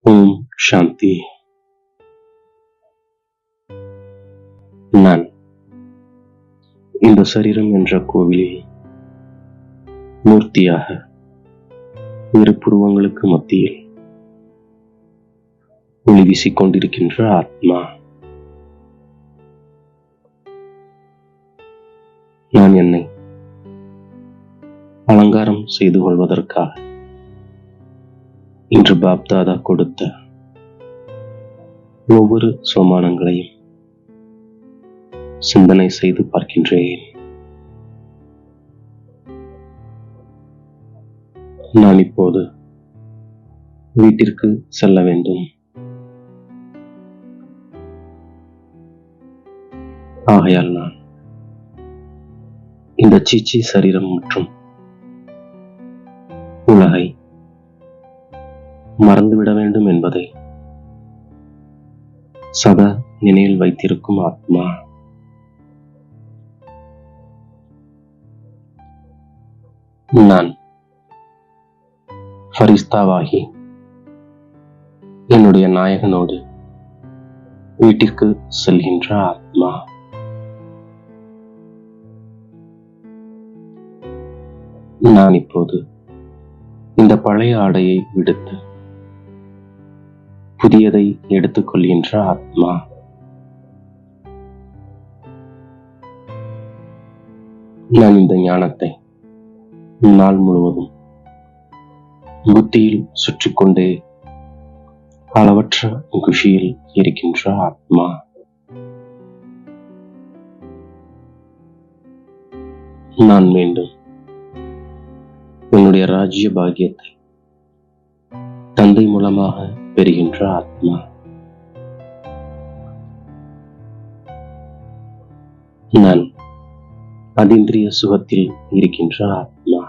ஓம் சாந்தி. நான் இந்த சரீரம் என்ற கோவிலில் மூர்த்தியாக இரு புருவங்களுக்கு மத்தியில் ஒளி வீசிக் கொண்டிருக்கின்ற ஆத்மா. நான் என்னை அலங்காரம் செய்து கொள்வதற்காக இன்று பாப்தாதா கொடுத்த ஒவ்வொரு சோமானங்களையும் சிந்தனை செய்து பார்க்கின்றேன். நான் இப்போது வீட்டிற்கு செல்ல வேண்டும். ஆகையால் நான் இந்த சீச்சி சரீரம் மற்றும் உலகை மறந்துவிட வேண்டும் என்பதை சதா நினைவில் வைத்திருக்கும் ஆத்மா. நான் ஃபரிஸ்தாவாகி என்னுடைய நாயகனோடு வீட்டிற்கு செல்கின்ற ஆத்மா. நான் இப்போது இந்த பழைய ஆடையை விடுத்து புதியதை எடுத்துக்கொள்கின்ற ஆத்மா. நான் இந்த ஞானத்தை நாள் முழுவதும் புத்தியில் சுற்றிக்கொண்டே அளவற்ற குஷியில் இருக்கின்ற ஆத்மா. நான் மீண்டும் என்னுடைய ராஜ்ய பாக்கியத்தை தந்தை மூலமாக பெறுகின்ற ஆத்மா. நான் அதீந்திரிய சுகத்தில் இருக்கின்ற ஆத்மா.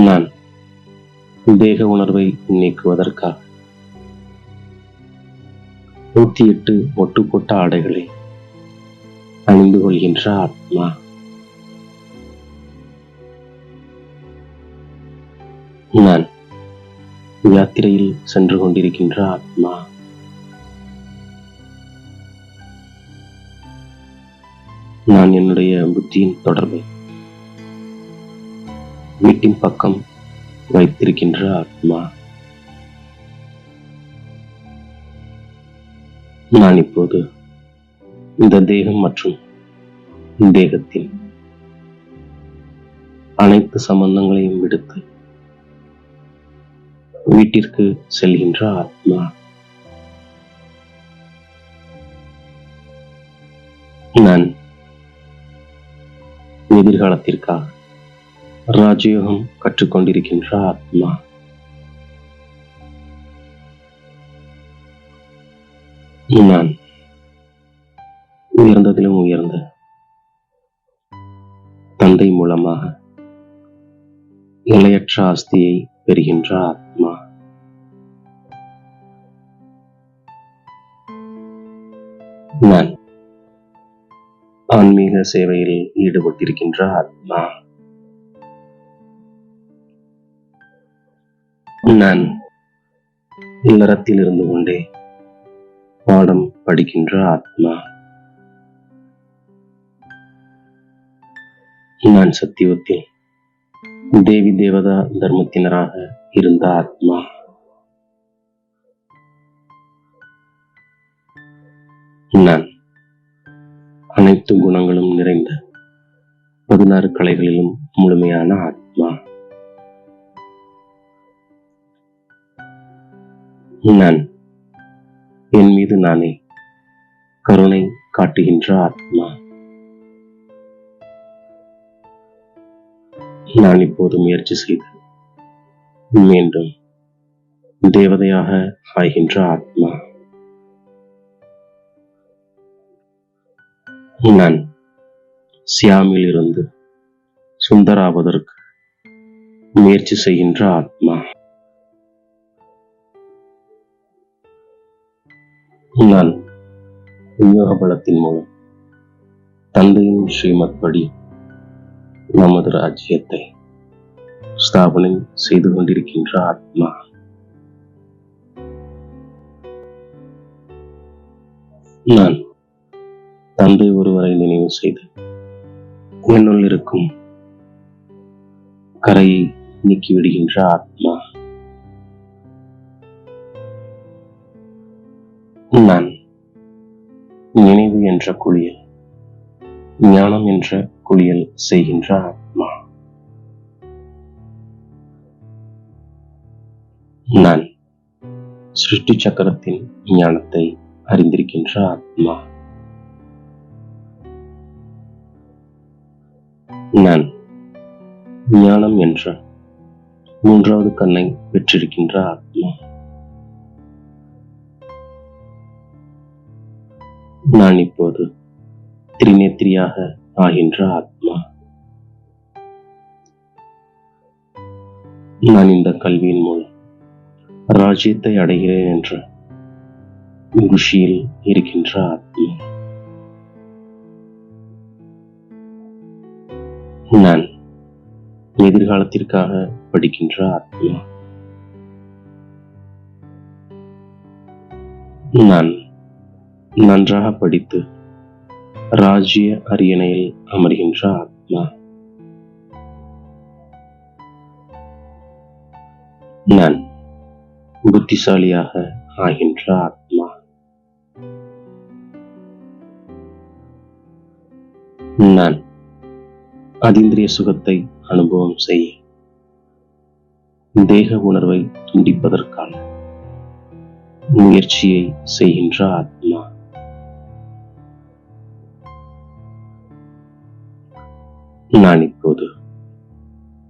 நான் தேக உணர்வை நீக்குவதற்காக 108 ஒட்டுப்போட்ட ஆடைகளை அணிந்து கொள்கின்ற ஆத்மா. நான் யாத்திரையில் சென்று கொண்டிருக்கின்ற ஆத்மா. நான் என்னுடைய புத்தியின் தொடர்பை வீட்டின் பக்கம் வைத்திருக்கின்ற ஆத்மா. நான் இப்போது இந்த தேகம் மற்றும் தேகத்தின் அனைத்து சம்பந்தங்களையும் விடுத்து வீட்டிற்கு செல்கின்ற ஆத்மா. நான் எதிர்காலத்திற்காக ராஜயோகம் கற்றுக்கொண்டிருக்கின்ற ஆத்மா. நான் உயர்ந்ததிலும் உயர்ந்த தந்தை மூலமாக எல்லையற்ற ஆஸ்தியை பெறுகின்ற ஆத்மா. நான் ஆன்மீக சேவையில் ஈடுபட்டிருக்கின்ற ஆத்மா. நான் இல்லறத்தில் இருந்து கொண்டே பாடம் படிக்கின்ற ஆத்மா. நான் சத்தியுகத்தில் தேவி தேவதா தர்மத்தினராக இருந்த ஆத்மா. நான் அனைத்து குணங்களும் நிறைந்த 16 கலைகளிலும் முழுமையான ஆத்மா. நான் என் மீது நானே கருணை காட்டுகின்ற ஆத்மா. நான் இப்போது முயற்சி செய்து மீண்டும் தேவதையாக ஆகின்ற ஆத்மா. நான் சியாமில் இருந்து சுந்தராவதற்கு முயற்சி செய்கின்ற ஆத்மா. நான் விநியோக பலத்தின் மூலம் தந்தையின் ஸ்ரீமத் படி நமது ராஜ்யத்தை ஸ்தாபனை செய்து கொண்டிருக்கின்ற ஆத்மா. நான் தந்தை ஒருவரை நினைவு செய்து என்னுள் இருக்கும் கரையை நீக்கிவிடுகின்ற ஆத்மா. நான் நினைவு என்ற குளியல், ஞானம் என்ற குளியல் செய்கின்ற ஆத்மா. நான் சிருஷ்டி சக்கரத்தின் ஞானத்தை அறிந்திருக்கின்ற ஆத்மா. நான் ஞானம் என்ற மூன்றாவது கண்ணை பெற்றிருக்கின்ற ஆத்மா. நான் இப்போது திரிநேத்திரியாக ஆகின்ற ஆத்மா. நான் இந்த கல்வியின் மூலம் ராஜ்யத்தை அடைகிறேன் என்ற குஷியில் இருக்கின்ற ஆத்மா. நான் எதிர்காலத்திற்காக படிக்கின்ற ஆத்மா. நான் நன்றாக படித்து ராஜ்ய அரியணையில் அமர்கின்ற ஆத்மா. நான் புத்திசாலியாக ஆகின்ற ஆத்மா. நான் அதீந்திரிய சுகத்தை அனுபவம் செய்ய தேக உணர்வை துண்டிப்பதற்கான முயற்சியை செய்கின்ற ஆத்மா. நான் இப்போது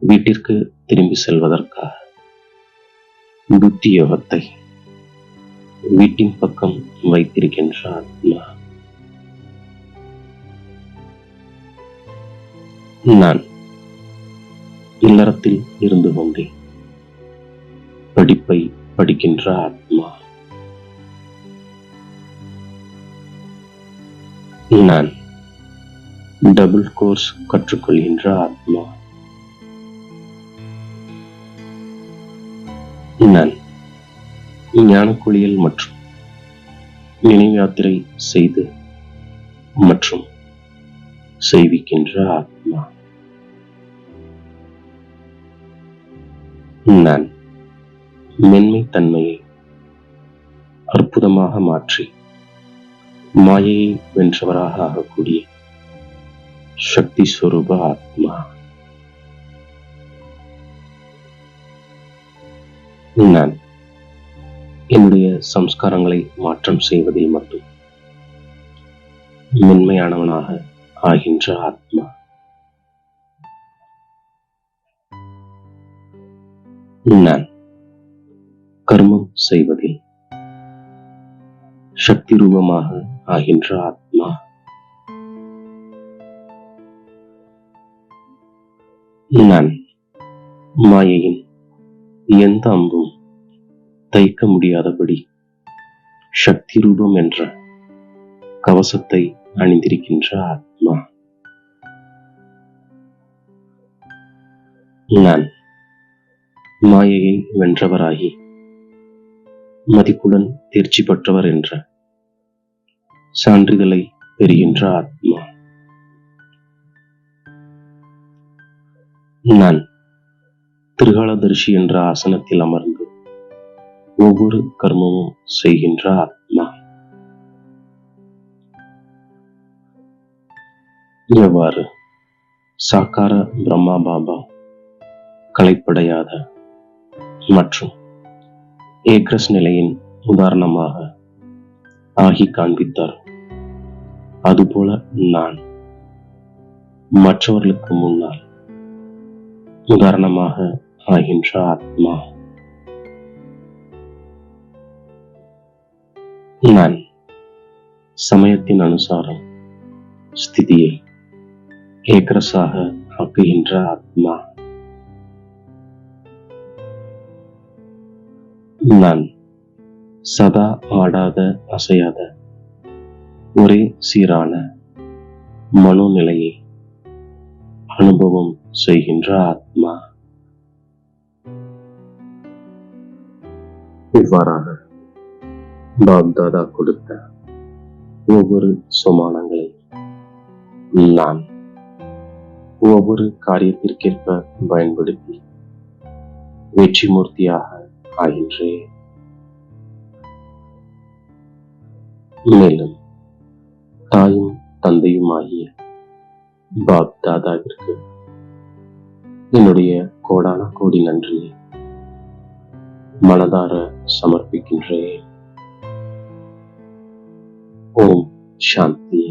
வீட்டிற்கு திரும்பி செல்வதற்காக புத்தி யோகத்தை வீட்டின் பக்கம் வைத்திருக்கின்ற ஆத்மா. நான் இல்லறத்தில் இருந்து கொண்டே படிப்பை படிக்கின்ற ஆத்மா. நான் டபுள் கோர்ஸ் கற்றுக்கொள்கின்ற ஆத்மா. நான் ஞான குளியல் மற்றும் நினைவு யாத்திரை செய்து மற்றும் செய்விக்கின்ற ஆத்மா. நான் மென்மை தன்மையை அற்புதமாக மாற்றி மாயையை வென்றவராக ஆகக்கூடிய சக்தி ஸ்வரூப ஆத்மா. நான் என்னுடைய சம்ஸ்காரங்களை மாற்றம் செய்வதில் மட்டும் மென்மையானவனாக ஆகின்ற ஆத்மா. நான் கர்மம் செய்வதில் சக்தி ரூபமாக ஆகின்ற ஆத்மா. நான் மாயையின் எந்த அம்பும் தைக்க முடியாதபடி சக்தி ரூபம் என்ற கவசத்தை அணிந்திருக்கின்ற ஆத்மா. நான் மாயையை வென்றவராகி மதிப்புடன் தேர்ச்சி பெற்றவர் என்ற சான்றிதழை பெறுகின்ற ஆத்மா. நான் திரிகாலதரிசி என்ற ஆசனத்தில் அமர்ந்து ஒவ்வொரு கர்மமும் செய்கின்ற ஆத்மா. எவ்வாறு சாக்கார பிரம்மா பாபா கலைப்படையாத மற்றும் ஏக்ரஸ் நிலையின் உதாரணமாக ஆகி காண்பித்தார், அதுபோல நான் மற்றவர்களுக்கு முன்னால் உதாரணமாக ஆகின்ற ஆத்மா. நான் சமயத்தின் அனுசாரம் ஸ்திதியை ஏக்ரஸாக ஆக்குகின்ற ஆத்மா. நான் சதா ஆடாத அசையாத ஒரே சீரான மனோநிலையை அனுபவம் செய்கின்ற ஆத்மா. இவ்வாறாக பாப்தாதா கொடுத்த ஒவ்வொரு சுமானங்களை நான் ஒவ்வொரு காரியத்திற்கேற்ப பயன்படுத்தி வெற்றி மூர்த்தியாக ஆகின்றேன். மேலும் தாயும் தந்தையும் ஆகிய பாப்தாதாவிற்கு என்னுடைய கோடான கோடி நன்றியை மனதார சமர்ப்பிக்கின்றேன். ஓம் சாந்தி.